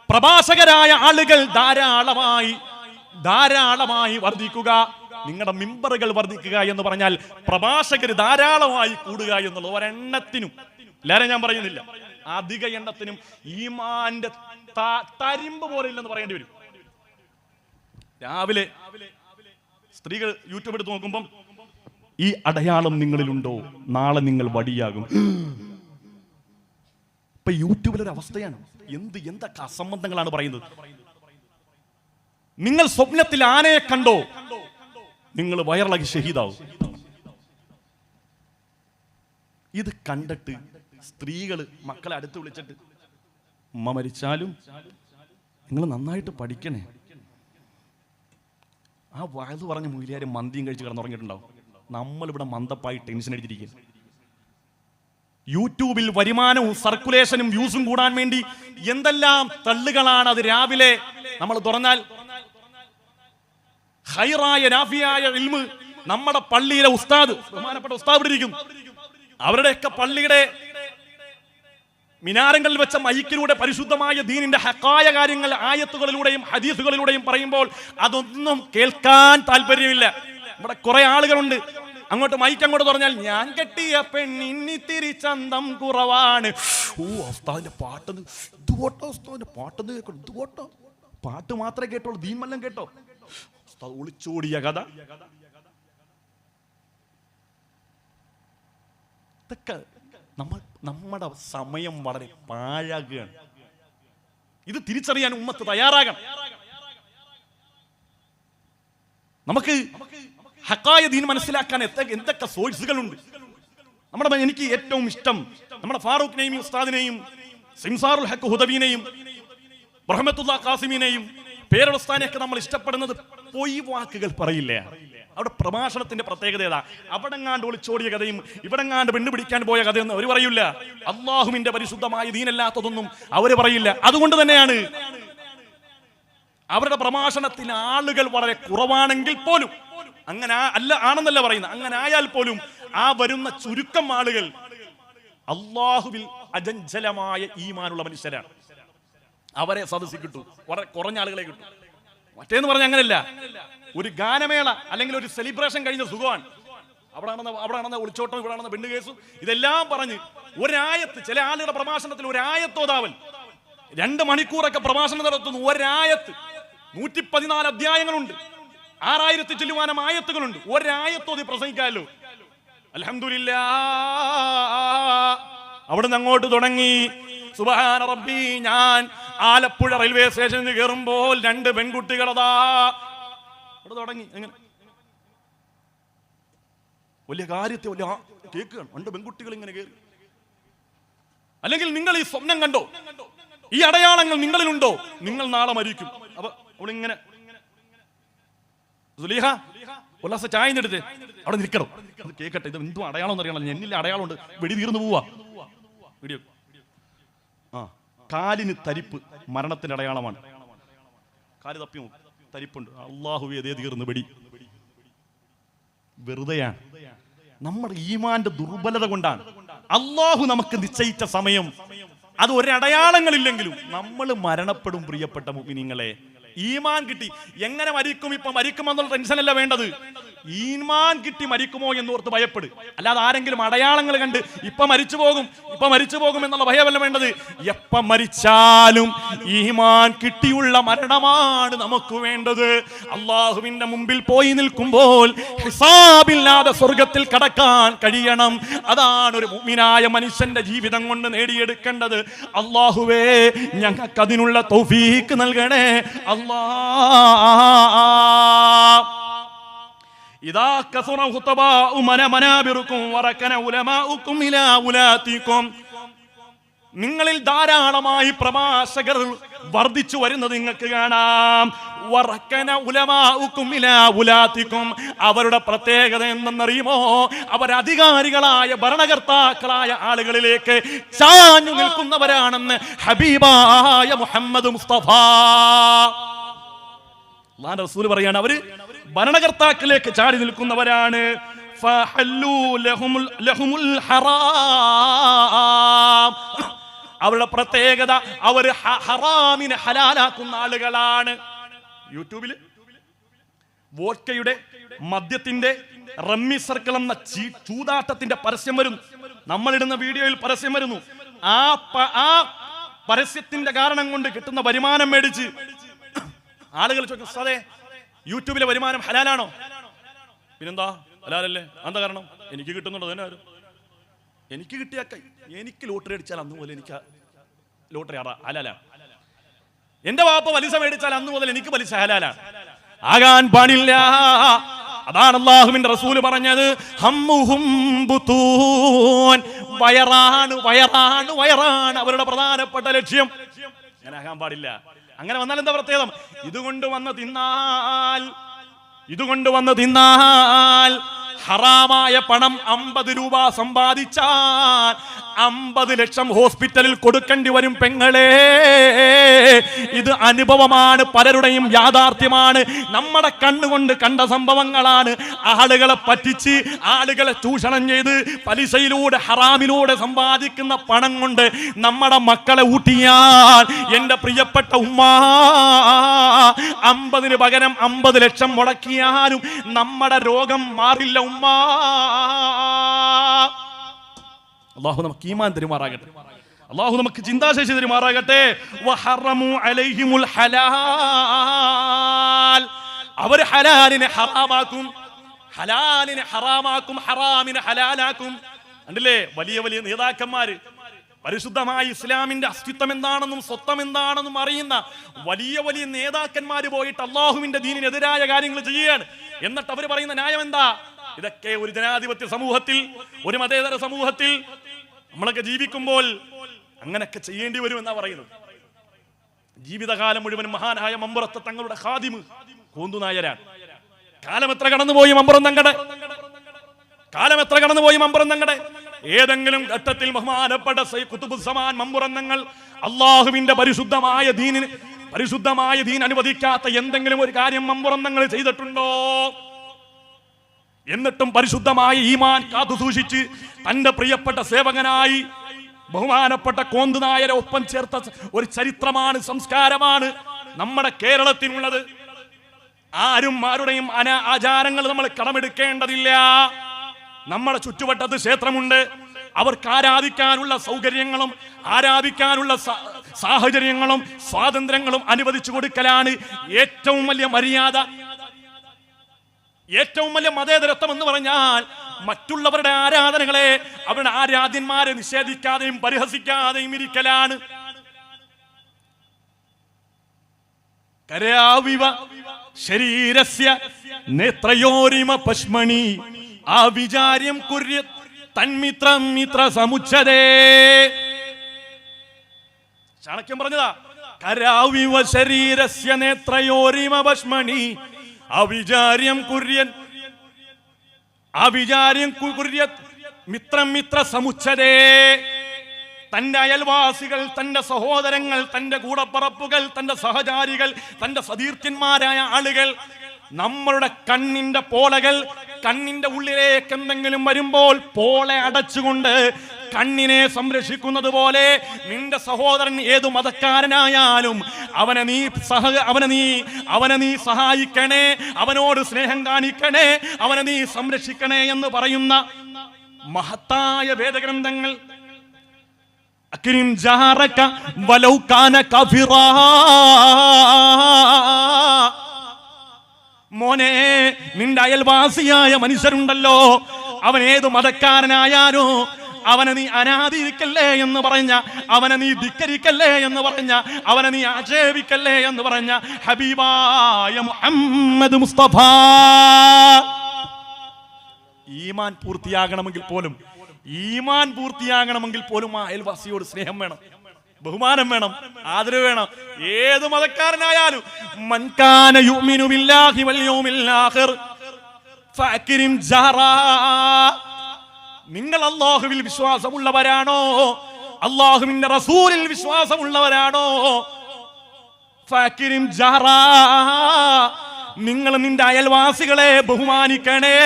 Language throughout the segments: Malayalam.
പ്രഭാഷകരായ ആളുകൾ ധാരാളമായി വർദ്ധിക്കുക. നിങ്ങളുടെ മിമ്പറുകൾ വർദ്ധിക്കുക എന്ന് പറഞ്ഞാൽ പ്രഭാഷകർ ധാരാളമായി കൂടുക എന്നുള്ള ഒരെണ്ണത്തിനും, എല്ലാവരും ഞാൻ പറയുന്നില്ല, അധിക എണ്ണത്തിനും ഈമാന്റെ തരിമ്പ് പോലെ ഇല്ലെന്ന് പറയേണ്ടി വരും. രാവിലെ സ്ത്രീകൾ യൂട്യൂബ് എടുത്ത് നോക്കുമ്പം ഈ അടയാളം നിങ്ങളിലുണ്ടോ, നാളെ നിങ്ങൾ വടിയാകും. ഇപ്പൊ യൂട്യൂബിലൊരു അവസ്ഥയാണ്. എന്തൊക്കെ അസംബന്ധങ്ങളാണ് പറയുന്നത്. നിങ്ങൾ സ്വപ്നത്തിൽ ആനയെ കണ്ടോ, നിങ്ങൾ വയറിളകി ഷഹീദാവും. ഇത് കണ്ടിട്ട് സ്ത്രീകള് മക്കളെ അടുത്ത് വിളിച്ചിട്ട്, ഉമ്മ മരിച്ചാലും നിങ്ങൾ നന്നായിട്ട് പഠിക്കണേ. ആ വയത് പറഞ്ഞ മൂല്യാരും മന്തിയും കഴിച്ച് കിടന്നുറങ്ങിയിട്ടുണ്ടാവും. നമ്മളിവിടെ മന്ദപ്പായി ടെൻഷൻ അടിച്ചിരിക്കുക. യൂട്യൂബിൽ വരുമാനവും സർക്കുലേഷനും വ്യൂസും കൂടാൻ വേണ്ടി എന്തെല്ലാം തള്ളുകളാണ്. അത് രാവിലെ നമ്മൾ തുറന്നാൽ ഖൈറായ നാഫിയായ ഇൽമ് നമ്മുടെ പള്ളിയിലെ ഉസ്താദ്, ബഹുമാനപ്പെട്ട ഉസ്താദ് ഇവിടെ ഇരിക്കുന്നു. അവരുടെയൊക്കെ പള്ളിയുടെ മിനാരങ്ങളിൽ വെച്ച മൈക്കിലൂടെ പരിശുദ്ധമായ ദീനിന്റെ ഹക്കായ കാര്യങ്ങൾ ആയത്തുകളിലൂടെയും ഹദീസുകളിലൂടെയും പറയുമ്പോൾ അതൊന്നും കേൾക്കാൻ താല്പര്യമില്ല. ഇവിടെ കുറെ ആളുകളുണ്ട്, അങ്ങോട്ട് മൈക്ക് അങ്ങോട്ട് പറഞ്ഞാൽ ഞാൻ കെട്ടിയ പെണ്ണിത്തിരി ചന്തം കുറവാണ്. ഉസ്താദിന്റെ പാട്ടെന്ന് ഇതുപോട്ടോ, ഉസ്താദിന്റെ പാട്ടെന്ന് കേട്ടോ, ഇതുപോട്ടോ. പാട്ട് മാത്രമേ കേട്ടോളൂ, ദീൻ വല്ലം കേട്ടോ. ഉസ്താദ് ഒളിച്ചോടിയ കഥ. ഇതൊക്കെ നമ്മുടെ സമയം വളരെ പാഴാകുകയാണ്. ഇത് തിരിച്ചറിയാൻ ഉമ്മത്ത് തയ്യാറാകണം. നമുക്ക് ഹക്കായ ദീൻ മനസ്സിലാക്കാൻ എന്തൊക്കെ സോഴ്സുകളുണ്ട്. എനിക്ക് ഏറ്റവും ഇഷ്ടം നമ്മുടെ ഫാറൂഖിനെയും ഉസ്താദിനെയും സിംസാറുൽ ഹക്ക് ഹുദവീനെയും റഹ്മത്തുല്ലാ ഖാസിമിനെയും പേരുസ്ഥാനെയൊക്കെ നമ്മൾ ഇഷ്ടപ്പെടുന്നത് പൊയ് വാക്കുകൾ പറയില്ല. അവിടെ പ്രഭാഷണത്തിന്റെ പ്രത്യേകത ഏതാ? അവിടെങ്ങാണ്ട് ഒളിച്ചോടിയ കഥയും ഇവിടെങ്ങാണ്ട് പെണ്ണ് പിടിക്കാൻ പോയ കഥയൊന്നും അവർ പറയില്ല. അള്ളാഹുവിന്റെ പരിശുദ്ധമായ ദീനല്ലാത്തതൊന്നും അവര് പറയില്ല. അതുകൊണ്ട് തന്നെയാണ് അവരുടെ പ്രഭാഷണത്തിന് ആളുകൾ വളരെ കുറവാണെങ്കിൽ പോലും, അങ്ങനെ ആണെന്നല്ല പറയുന്നത്, അങ്ങനെ ആയാൽ പോലും ആ വരുന്ന ചുരുക്കം ആളുകൾ അള്ളാഹുവിൽ അജഞ്ചലമായ ഈമാനുള്ള മനുഷ്യരാണ്. അവരെ സദസ്സിൽ കിട്ടും, വളരെ കുറഞ്ഞ ആളുകളെ കിട്ടും. മറ്റേന്ന് പറഞ്ഞ അങ്ങനെയല്ല. ഒരു ഗാനമേള അല്ലെങ്കിൽ ഒരു സെലിബ്രേഷൻ കഴിഞ്ഞ സുഖമാണ്. അവിടെ ഒളിച്ചോട്ടം, ഇവിടെ പെണ്ണ് കേസും, ഇതെല്ലാം പറഞ്ഞ് ഒരായത്ത്, ചില ആളുകളുടെ പ്രഭാഷണത്തിൽ ഒരായത്തോതാവൽ 2 മണിക്കൂറൊക്കെ പ്രഭാഷണം നടത്തുന്നു. ഒരായത്ത് 114 അധ്യായങ്ങളുണ്ട്, 6000 ചില്ലുവാനം ആയത്തുകളുണ്ട്. ഒരായത്തോതി പ്രസംഗിക്കാമല്ലോ. അൽഹംദുലില്ലാഹ്. അവിടുന്ന് അങ്ങോട്ട് തുടങ്ങി സുബ്ഹാന റബ്ബി. ഞാൻ ആലപ്പുഴ റെയിൽവേ സ്റ്റേഷനിൽ കയറുമ്പോൾ 2 പെൺകുട്ടികളതാ അവിടെ തുടങ്ങി. എങ്ങനെ വലിയ കാര്യത്തെ വലിയ കേൾക്കുകയാണ്. 2 പെൺകുട്ടികൾ ഇങ്ങനെ കയറി. അല്ലെങ്കിൽ നിങ്ങൾ ഈ സ്വപ്നം കണ്ടോ, ഈ അടയാളങ്ങൾ നിങ്ങളിലുണ്ടോ, നിങ്ങൾ നാളെ മരിക്കും. അപ്പൊ അവളിങ്ങനെ സുലീഹ ഉല്ലാസ ചായ എടുത്ത് അവിടെ നിൽക്കണം, അത് കേൾക്കട്ടെ, ഇത് എന്തും അടയാളം എന്നറിയണം, എന്നില്ല അടയാളമുണ്ട്, വെടി തീർന്നു പോവാ. വീഡിയോ കാലിന് തരിപ്പ് മരണത്തിന്റെ അടയാളമാണ്. കാല് തപ്പി തരിപ്പുണ്ട്, അള്ളാഹുവേ അതേ തീർന്നു, വെടി. വെറുതെയാണ്. നമ്മുടെ ഈമാന്റെ ദുർബലത കൊണ്ടാണ്. അള്ളാഹു നമുക്ക് നിശ്ചയിച്ച സമയം അത് ഒരടയാളങ്ങളില്ലെങ്കിലും നമ്മൾ മരണപ്പെടും. പ്രിയപ്പെട്ട മുഅ്മിനീങ്ങളെ, ഈമാൻ കിട്ടി എങ്ങനെ മരിക്കും, ഇപ്പൊ മരിക്കുമെന്നുള്ള ടെൻഷനല്ല വേണ്ടത്. ഈമാൻ കിട്ടി മരിക്കുമോ എന്നോർത്ത് ഭയപ്പെടും. അല്ലാതെ ആരെങ്കിലും അടയാളങ്ങൾ കണ്ട് ഇപ്പൊ മരിച്ചു പോകും എന്നുള്ള ഭയമല്ല വേണ്ടത്. എപ്പ മരിച്ചാലും ഈമാൻ കിട്ടിയുള്ള മരണമാണ് നമുക്ക് വേണ്ടത്. അള്ളാഹുവിന്റെ മുമ്പിൽ പോയി നിൽക്കുമ്പോൾ ഹിസാബില്ലാതെ സ്വർഗത്തിൽ കടക്കാൻ കഴിയണം. അതാണ് ഒരു മുഅ്മിനായ മനുഷ്യന്റെ ജീവിതം കൊണ്ട് നേടിയെടുക്കേണ്ടത്. അള്ളാഹുവേ, ഞങ്ങൾക്ക് അതിനുള്ള തൗഫീഖ് നൽകണേ അല്ലാഹ്. ഇദാ കസറ ഖുതബാഉ മനാബിറുകും വറകന ഉലമാഉകും ഇലാ ഉലാതികും. നിങ്ങളിൽ ധാരാളമായി പ്രഭാഷകർ വർദ്ധിച്ചു വരുന്നത് നിങ്ങൾക്ക് കാണാം. വറകന ഉലമാഉകും ഇലാ ഉലാതികും. അവരുടെ പ്രത്യേകത എന്തെന്നറിയുമോ? അവരധികാരികളായ ഭരണകർത്താക്കളായ ആളുകളിലേക്ക് ചാഞ്ഞു നിൽക്കുന്നവരാണെന്ന് ഹബീബായ മുഹമ്മദ് മുസ്തഫ അല്ലാഹുവിന്റെ റസൂൽ പറയാണ്. അവര് ഭരണകർത്താക്കളിലേക്ക് ചാടി നിൽക്കുന്നവരാണ്. അവരുടെ പ്രത്യേകത അവർ ഹറാമിനെ ഹലാലാക്കുന്ന ആളുകളാണ്. യൂട്യൂബിൽ വോഡ്കയുടെ, മദ്യത്തിന്റെ, റമ്മി സർക്കിൾ എന്ന ചൂതാട്ടത്തിന്റെ പരസ്യം വരുന്നു. നമ്മളിടുന്ന വീഡിയോയിൽ പരസ്യം വരുന്നു. ആ പരസ്യത്തിന്റെ കാരണം കൊണ്ട് കിട്ടുന്ന വരുമാനം മേടിച്ച് ആളുകൾ ചോദിക്കും, സാറേ യൂട്യൂബിലെ വരുമാനം ഹലാലാണോ? പിന്നെന്താ ഹലാലല്ലേ? എന്താ കാരണം? എനിക്ക് കിട്ടുന്നുണ്ടോ? തന്നെ ആരും എനിക്ക് കിട്ടിയ എനിക്ക് ലോട്ടറി അടിച്ചാൽ അന്ന് മുതൽ എനിക്ക് ലോട്ടറി ഹലാലാ. എന്റെ വാപ്പ പലിശ മേടിച്ചാൽ അന്ന് മുതൽ എനിക്ക് പലിശ ഹലാലാണ്. ആകാൻ പാടില്ല. അതാണ് അല്ലാഹുവിന്റെ റസൂല് പറഞ്ഞത്, ഹമ്മുഹും ബുതൂൻ, വയറാണ് വയറാണ് വയറാണ് അവരുടെ പ്രധാനപ്പെട്ട ലക്ഷ്യം. അങ്ങനെ ആകാൻ പാടില്ല. അങ്ങനെ വന്നാൽ എന്താ പ്രത്യേകം? ഇതുകൊണ്ട് വന്ന് തിന്നാൽ ഹറാമായ പണം 50 രൂപ സമ്പാദിച്ചാൽ 50 ലക്ഷം ഹോസ്പിറ്റലിൽ കൊടുക്കേണ്ടി വരും പെങ്ങളെ. ഇത് അനുഭവമാണ്, പലരുടെയും യാഥാർത്ഥ്യമാണ്, നമ്മുടെ കണ്ണുകൊണ്ട് കണ്ട സംഭവങ്ങളാണ്. ആളുകളെ പറ്റിച്ച്, ആളുകളെ ചൂഷണം ചെയ്ത്, പലിശയിലൂടെ ഹറാമിലൂടെ സമ്പാദിക്കുന്ന പണം കൊണ്ട് നമ്മുടെ മക്കളെ ഊട്ടിയാൽ എന്റെ പ്രിയപ്പെട്ട ഉമ്മ, 50-ന് പകരം 50 ലക്ഷം മുടക്കിയാലും നമ്മുടെ രോഗം മാറില്ല ഉമ്മ. അല്ലാഹു നമുക്ക് ഈമാൻ തരുമാറാകട്ടെ. അല്ലാഹു നമുക്ക് ചിന്താശേഷി തരുമാറാകട്ടെ. വഹറമു അലൈഹിമുൽ ഹലാൽ, അവർ ഹലാലിനെ ഹറാമാക്കും, ഹറാമിനെ ഹലാലാക്കും. കണ്ടില്ലേ? വലിയ വലിയ നേതാക്കന്മാര്, പരിശുദ്ധമായ ഇസ്ലാമിന്റെ അസ്തിത്വം എന്താണെന്നും സ്വത്വം എന്താണെന്നും അറിയുന്ന വലിയ വലിയ നേതാക്കന്മാര് പോയിട്ട് അല്ലാഹുവിന്റെ ദീനിനെതിരായ കാര്യങ്ങൾ ചെയ്യുകയാണ്. എന്നിട്ട് അവർ പറയുന്ന ന്യായം എന്താ? ഇതൊക്കെ ഒരു ജനാധിപത്യ സമൂഹത്തിൽ, ഒരു മതേതര സമൂഹത്തിൽ നമ്മളൊക്കെ ജീവിക്കുമ്പോൾ അങ്ങനെയൊക്കെ ചെയ്യേണ്ടി വരും എന്നാ പറയുന്നത്. ജീവിതകാലം മുഴുവൻ മഹാനായ മമ്പുറത്തെ തങ്ങളുടെ ഖാദിമ് കോന്തുനായരാണ്. കാലം എത്ര കടന്നുപോയി മമ്പുറം തങ്ങളുടെ, ഏതെങ്കിലും ഘട്ടത്തിൽ ബഹുമാനപ്പെട്ട സയ്യിദ് ഖുതുബുസ്സമാൻ മമ്പുറം തങ്ങൾ അല്ലാഹുവിന്റെ പരിശുദ്ധമായ ദീൻ അനുവദിക്കാത്ത എന്തെങ്കിലും ഒരു കാര്യം മമ്പുറം തങ്ങൾ ചെയ്തിട്ടുണ്ടോ? എന്നിട്ടും പരിശുദ്ധമായ ഈമാൻ കാത്തു സൂക്ഷിച്ച് തന്റെ പ്രിയപ്പെട്ട സേവകനായി ബഹുമാനപ്പെട്ട കോന്തുനായരെ ഒപ്പം ചേർത്ത ഒരു ചരിത്രമാണ്, സംസ്കാരമാണ് നമ്മുടെ കേരളത്തിനുള്ളത്. ആരുടെയും ആചാരങ്ങൾ നമ്മൾ കടമെടുക്കേണ്ടതില്ല. നമ്മുടെ ചുറ്റുവട്ടത്ത് ക്ഷേത്രമുണ്ട്. അവർക്ക് ആരാധിക്കാനുള്ള സൗകര്യങ്ങളും ആരാധിക്കാനുള്ള സാഹചര്യങ്ങളും സ്വാതന്ത്ര്യങ്ങളും അനുവദിച്ചു കൊടുക്കലാണ് ഏറ്റവും വലിയ മര്യാദ. ഏറ്റവും വലിയ മതേതരത്വം എന്ന് പറഞ്ഞാൽ മറ്റുള്ളവരുടെ ആരാധനകളെ, അവരുടെ ആരാധ്യന്മാരെ നിഷേധിക്കാതെയും പരിഹസിക്കാതെയും ഇരിക്കലാണ്. കരാവിവ ശരീരസ്യ നേത്രയോരിമ പശ്മണി ആവിചാര്യം കുര്യ തന്മിത്രം മിത്ര സമുച്ചതേ. ചാണക്യം പറഞ്ഞതാ, കരാവിവ ശരീരസ്യ നേത്രയോരിമ പശ്മണി അവിചാര്യം മിത്രം മിത്ര സമുച്ചതേ. തന്റെ അയൽവാസികൾ, തന്റെ സഹോദരങ്ങൾ, തന്റെ കൂടപ്പറപ്പുകൾ, തന്റെ സഹചാരികൾ, തന്റെ സതീർത്ഥ്യന്മാരായ ആളുകൾ, നമ്മളുടെ കണ്ണിന്റെ പോളകൾ, കണ്ണിന്റെ ഉള്ളിലേക്ക് എന്തെങ്കിലും വരുമ്പോൾ പോളെ അടച്ചുകൊണ്ട് കണ്ണിനെ സംരക്ഷിക്കുന്നത് പോലെ നിന്റെ സഹോദരൻ ഏതു മതക്കാരനായാലും അവനെ നീ സഹായിക്കണേ, അവനോട് സ്നേഹം കാണിക്കണേ, അവനെ നീ സംരക്ഷിക്കണേ എന്ന് പറയുന്ന മഹത്തായ വേദഗ്രന്ഥങ്ങൾ. അക്രിം ജാറക വലൗ കാന കഫിറാ. മോനെ, നിന്റെ അയൽവാസിയായ മനുഷ്യരുണ്ടല്ലോ, അവൻ ഏതു മതക്കാരനായാലോ അവനെ നീ അനാദരിക്കല്ലേ എന്ന് പറഞ്ഞ, അവനെ നീ ധിക്കരിക്കല്ലേ എന്ന് പറഞ്ഞ, അവനെ നീ ആക്ഷേപിക്കല്ലേ എന്ന് പറഞ്ഞ ഹബീബായ മുഹമ്മദ് മുസ്തഫ. ഈമാൻ പൂർത്തിയാകണമെങ്കിൽ പോലും ആ അയൽവാസിയോട് സ്നേഹം വേണം, ബഹുമാനം വേണം, ആദരവ് വേണം. ഏത് മതക്കാരനായാലും മൻ കാന യുമിനു ബില്ലാഹി വൽ യൗമിൽ ആഖിർ ഫഅക്രിം ജഹറാ. നിങ്ങൾ അല്ലാഹുവിൽ വിശ്വാസമുള്ളവരാണോ, അല്ലാഹുവിന്റെ റസൂലിൽ വിശ്വാസമുള്ളവരാണോ, ഫഅക്രിം ജഹറാ, നിങ്ങൾ നിന്റെ അയൽവാസികളെ ബഹുമാനിക്കണേ,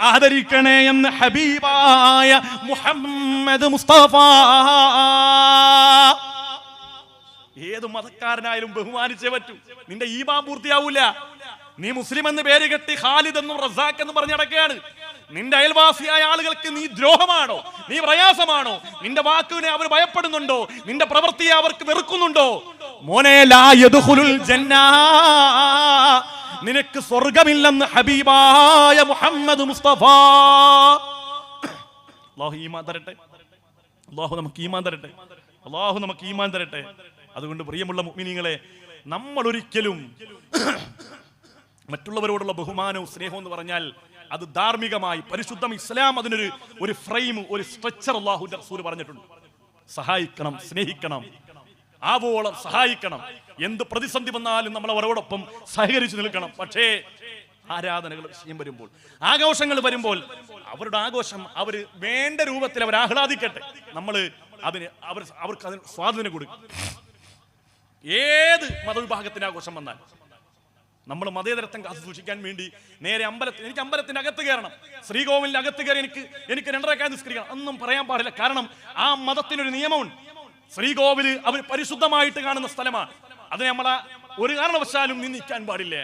ആദരിക്കണേ എന്ന് ഹബീബായ മുഹമ്മദ് മുസ്തഫ. ഏത് മതക്കാരനായാലും ബഹുമാനിച്ചേ പറ്റൂ. നിന്റെ ഈമാൻ പൂർത്തിയാവൂല. നീ മുസ്ലിം എന്ന് പേര് കെട്ടി ഖാലിദ് എന്നും റസാഖ് എന്നും പറഞ്ഞ് നടക്കുകയാണ്. നിന്റെ അയൽവാസിയായ ആളുകൾക്ക് നീ ദ്രോഹമാണോ, നീ പ്രയാസമാണോ? നിന്റെ വാക്കിനെ അവർ ഭയപ്പെടുന്നുണ്ടോ? നിന്റെ പ്രവൃത്തിയെ അവർക്ക് വെറുക്കുന്നുണ്ടോ? മോനെ, ലാ യദ്ഖുലുൽ ജന്നാ, നിനക്ക് സ്വർഗമില്ലെന്ന് ഹബീബായ മുഹമ്മദ് മുസ്തഫ. അല്ലാഹു ഈമാൻ തരട്ടെ, അല്ലാഹു നമുക്ക് ഈമാൻ തരട്ടെ, അല്ലാഹു നമുക്ക് ഈമാൻ തരട്ടെ. അതുകൊണ്ട് പ്രിയമുള്ള മുഅ്മിനീങ്ങളെ, നമ്മൾ ഒരിക്കലും മറ്റുള്ളവരോടുള്ള ബഹുമാനവും സ്നേഹവും എന്ന് പറഞ്ഞാൽ അത് ധാർമ്മികമായി പരിശുദ്ധം ഇസ്ലാം അതിനൊരു ഫ്രെയിം, ഒരു സ്ട്രക്ചർ അല്ലാഹുവിന്റെ റസൂൽ പറഞ്ഞിട്ടുണ്ട്. സഹായിക്കണം, സ്നേഹിക്കണം, ആവോളം സഹായിക്കണം. എന്ത് പ്രതിസന്ധി വന്നാലും നമ്മൾ അവരോടൊപ്പം സഹകരിച്ചു നിൽക്കണം. പക്ഷേ ആരാധനകൾ വിഷയം വരുമ്പോൾ, ആഘോഷങ്ങൾ വരുമ്പോൾ, അവരുടെ ആഘോഷം അവർ വേണ്ട രൂപത്തിൽ അവർ ആഹ്ലാദിക്കട്ടെ. നമ്മൾ അവർക്ക് അതിന് സ്വാതന്ത്ര്യം കൊടുക്കും. ഏത് മതവിഭാഗത്തിന്റെ ആഘോഷം വന്നാൽ നമ്മൾ മതേതരത്വം കാത്തു സൂക്ഷിക്കാൻ വേണ്ടി നേരെ എനിക്ക് അമ്പലത്തിന്റെ അകത്ത് കയറണം, ശ്രീകോവിലിന്റെ അകത്ത് കയറി എനിക്ക് 2 റക്അത്ത് നിസ്കരിക്കണം ഒന്നും പറയാൻ പാടില്ല. കാരണം ആ മതത്തിനൊരു നിയമമുണ്ട്. ശ്രീകോവില് അവർ പരിശുദ്ധമായിട്ട് കാണുന്ന സ്ഥലമാണ്. അതിനെ നമ്മൾ ഒരു കാരണവശാലും നിന്ദിക്കാൻ പാടില്ല.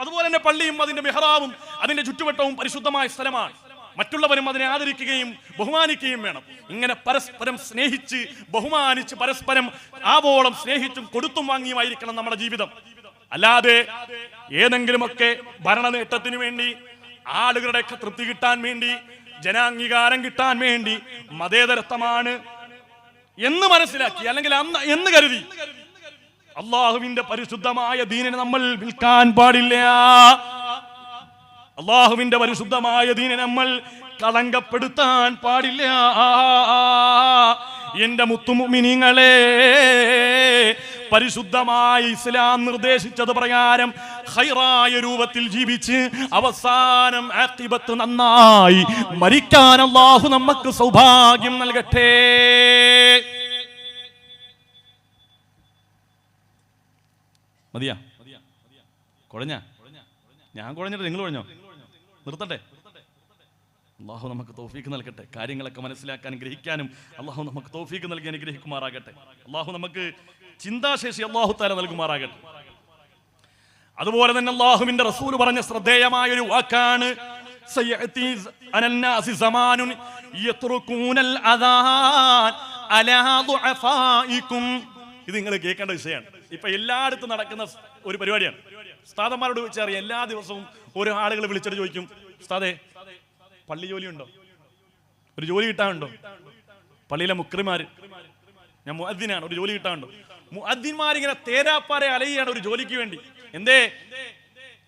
അതുപോലെ തന്നെ പള്ളിയും അതിന്റെ മെഹ്റാബും അതിന്റെ ചുറ്റുവട്ടവും പരിശുദ്ധമായ സ്ഥലമാണ്. മറ്റുള്ളവരും അതിനെ ആദരിക്കുകയും ബഹുമാനിക്കുകയും വേണം. ഇങ്ങനെ പരസ്പരം സ്നേഹിച്ച് ബഹുമാനിച്ച് പരസ്പരം ആവോളം സ്നേഹിച്ചും കൊടുത്തും വാങ്ങിയുമായിരിക്കണം നമ്മുടെ ജീവിതം. അല്ലാതെ ഏതെങ്കിലുമൊക്കെ ഭരണ നേട്ടത്തിന് വേണ്ടി, ആളുകളുടെ തൃപ്തി കിട്ടാൻ വേണ്ടി, ജനാംഗീകാരം കിട്ടാൻ വേണ്ടി മതേതരത്വമാണ് എന്ന് മനസ്സിലാക്കി അല്ലെങ്കിൽ എന്ന് കരുതി അള്ളാഹുവിന്റെ പരിശുദ്ധമായ ദീനിനെ നമ്മൾ വിൽക്കാൻ പാടില്ല. അള്ളാഹുവിന്റെ പരിശുദ്ധമായ ദീനിനെ നമ്മൾ കളങ്കപ്പെടുത്താൻ പാടില്ല. എന്റെ മുത്തുമുഅ്മിനീങ്ങളെ, പരിശുദ്ധമായ ഇസ്ലാം നിർദ്ദേശിച്ചത് പ്രകാരം ഖൈറായ രൂപത്തിൽ ജീവിച്ച് അവസാനം ആഖിബത്ത് നന്നായി മരിക്കാൻ അല്ലാഹു നമുക്ക് സൗഭാഗ്യം നൽകട്ടെ. മതിയാ? കുഴഞ്ഞ? ഞാൻ കുഴഞ്ഞിട്ട് നിങ്ങൾ കുഴഞ്ഞോ? നിർത്തട്ടെ? അല്ലാഹു നമുക്ക് തൗഫീഖ് നൽകട്ടെ. കാര്യങ്ങളൊക്കെ മനസ്സിലാക്കാനും ഗ്രഹിക്കാനും അല്ലാഹു നമുക്ക് തൗഫീഖ് നൽകി അനുഗ്രഹിക്കുമാറാകട്ടെ. അല്ലാഹു നമുക്ക് ചിന്താശേഷി അല്ലാഹു തആല നൽകുമാറാകട്ടെ. അതുപോലെ തന്നെ അല്ലാഹുവിന്റെ റസൂൽ പറഞ്ഞ ശ്രദ്ധേയമായ ഒരു വാക്കാണ് സയഅതി അനന്നാസി സമാനുൻ യത്റുകൂനൽ അദാൻ അലാ ദുഅഫായികും. ഇത് നിങ്ങൾ കേൾക്കേണ്ട വിഷയമാണ്. ഇപ്പൊ എല്ലായിടത്തും നടക്കുന്ന ഒരു പരിപാടിയാണ്. ഉസ്താദന്മാരോട് ചോദിച്ചറിയാം, എല്ലാ ദിവസവും ഓരോ ആളുകൾ വിളിച്ചിട്ട് ചോദിക്കും, ഉസ്താദേ പള്ളി ജോലി ഉണ്ടോ, ഒരു ജോലി കിട്ടാനുണ്ടോ? പള്ളിയിലെ മുക്രിമാര്, ഞാൻ മുഅദ്ദിനാണ്, ഒരു ജോലി കിട്ടാനുണ്ടോ? മുഅദ്ദിന്മാരിങ്ങനെ തേരാപ്പാരെ അലയാണ് ഒരു ജോലിക്ക് വേണ്ടി. എന്തേ?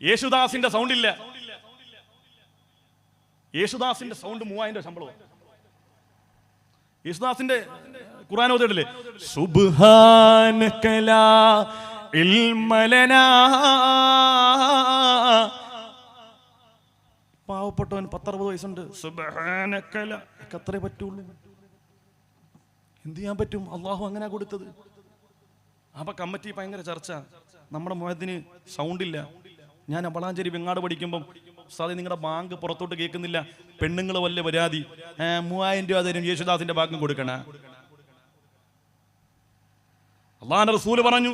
യേശുദാസിന്റെ സൗണ്ട് ഇല്ല. യേശുദാസിന്റെ സൗണ്ട് 3000 ശമ്പളമാണ്. യേശുദാസിന്റെ ഖുർആൻ ഓതിയിട്ടില്ലേ, സുബ്ഹാനക ലാ ഇൽമ ലനാ. പാവപ്പെട്ടവൻ 10-60 വയസ്സുണ്ട്, സുബ്ഹാനക ലാ, അത്രേ പറ്റുള്ളൂ. എന്ത് ചെയ്യാൻ പറ്റും? അള്ളാഹു അങ്ങനെ കൊടുത്തത്. അപ്പൊ കമ്മിറ്റി ഭയങ്കര ചർച്ച. നമ്മുടെ മുഅദ്ദിന് സൗണ്ടില്ല. ഞാൻ വളാഞ്ചേരി വെങ്ങാട് പഠിക്കുമ്പം ഉസ്താദേ നിങ്ങളുടെ ബാങ്ക് പുറത്തോട്ട് കേൾക്കുന്നില്ല, പെണ്ണുങ്ങൾ വല്ല പരാതി, 3000 രൂപ തരും, യേശുദാസിന്റെ ബാങ്കും കൊടുക്കണ. അല്ലാഹുവിന്റെ റസൂൽ പറഞ്ഞു,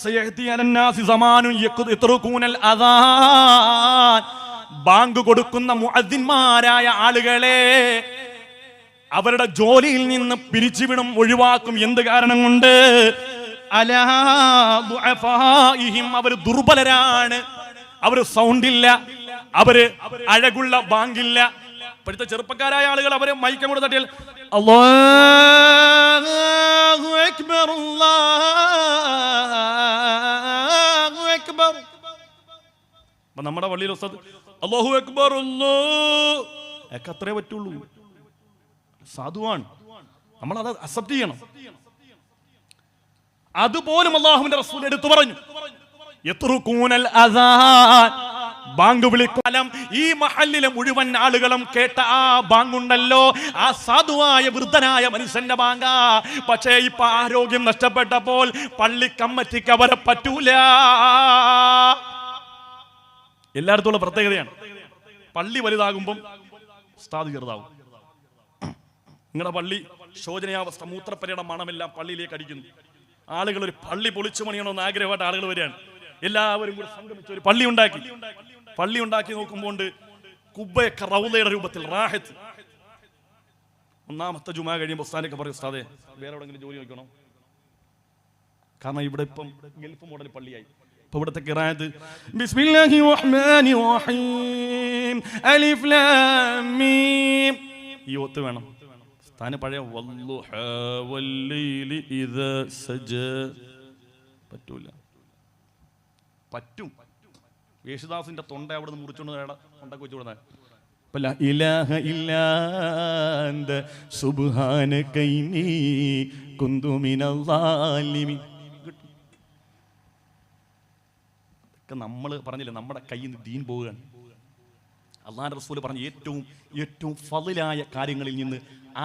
സയഅതി അലന്നാസി സമാനുൻ യത്റുകൂനൽ അദാൻ. ബാങ്ക് കൊടുക്കുന്ന മുഅദ്ദിന്മാരായ ആളുകളെ അവരുടെ ജോലിയിൽ നിന്ന് പിരിച്ചുവിടും, ഒഴിവാക്കും. എന്ത് കാരണം കൊണ്ട്? അലാ ദുഅഫാഇഹിം, അവർ ദുർബലരാണ്, അവർ സൗണ്ടില്ല, അവര് അഴകുള്ള ബാങ്കില്ല. ഇപ്പോഴത്തെ ചെറുപ്പക്കാരായ ആളുകൾ അവരെ മൈക്കം കൂടെ തട്ടിയാൽ അല്ലാഹു അക്ബർ അല്ലാഹു അക്ബർ. അപ്പൊ നമ്മുടെ പള്ളിയിൽ ഉസ്താദ് അല്ലാഹു അക്ബർ ഒക്കെ അത്രേ പറ്റുള്ളൂ. സാധുവാണ്, നമ്മളത് അക്സെപ്റ്റ് ചെയ്യണം. അതുപോലും അല്ലാഹുവിന്റെ റസൂൽ എടുത്തു പറഞ്ഞു, യത്റുകൂനൽ അദാൻ, ബാങ്ക് വിളിക്കാലം ഈ മഹല്ലിലെ മുഴുവൻ ആളുകളും കേട്ട ആ ബാങ്കുണ്ടല്ലോ, ആ സാധുവായ വൃദ്ധനായ മനുഷ്യന്റെ ബാങ്ക. പക്ഷേ ഇപ്പൊ ആരോഗ്യം നഷ്ടപ്പെട്ടപ്പോൾ പള്ളി കമ്മിറ്റിക്ക് അവരെ പറ്റൂല. എല്ലായിടത്തുള്ള പ്രത്യേകതയാണ്. പള്ളി വലുതാകുമ്പം ഉസ്താദ് ചെറുതാവും. നിങ്ങളുടെ പള്ളി ശോചനീയാവസ്ഥ, മൂത്രപ്പരയുടെ മണമെല്ലാം പള്ളിയിലേക്ക് അടിക്കുന്നു. ആളുകൾ ഒരു പള്ളി പൊളിച്ചു പണിയണമെന്ന് ആഗ്രഹമായിട്ട് ആളുകൾ വരികയാണ്. എല്ലാവരും കൂടെ സംഗമിച്ച് ഒരു പള്ളി ഉണ്ടാക്കി നോക്കുമ്പോൾ കുബ്ബയൊക്കെ റൗളയുടെ രൂപത്തിൽ റാഹത്ത്. ഒന്നാമത്തെ ജുമാ കഴിയുമ്പോൾ ഉസ്താദൊക്കെ പറയും, ഉസ്താദേ വേറെ എവിടെയെങ്കിലും ജോലി നോക്കണം, കാരണം ഇവിടെ ഇപ്പം ഗൾഫ് മോഡൽ പള്ളിയായി. ഇപ്പൊ ഇവിടുത്തെ ഖിറാഅത്ത് ബിസ്മില്ലാഹിർ റഹ്മാനിർ റഹീം അലിഫ് ലാം മീം ഈ ഒത്ത് വേണം. സ്ഥാനം പഴയ വല്ലുഹാ വല്ലൈലി ഇദാ സജ പറ്റൂല. പറ്റും. യേശുദാസിന്റെ തൊണ്ട അവിടെ നിന്ന് മുറിച്ചുകൊണ്ട് തൊണ്ടക്ക് വെച്ചു കൊടുത്താൽ ലാ ഇലാഹ ഇല്ലാ അൻത സുബ്ഹാനക ഇന്നി കുന്തു മിനൽ ളാലിമീൻ. നമ്മൾ പറഞ്ഞില്ലേ, നമ്മുടെ കയ്യിൽ നിന്ന് ദീൻ പോവുകയാണ്. അല്ലാഹുവിന്റെ റസൂൽ പറഞ്ഞ ഏറ്റവും ഫളിലായ കാര്യങ്ങളിൽ നിന്ന്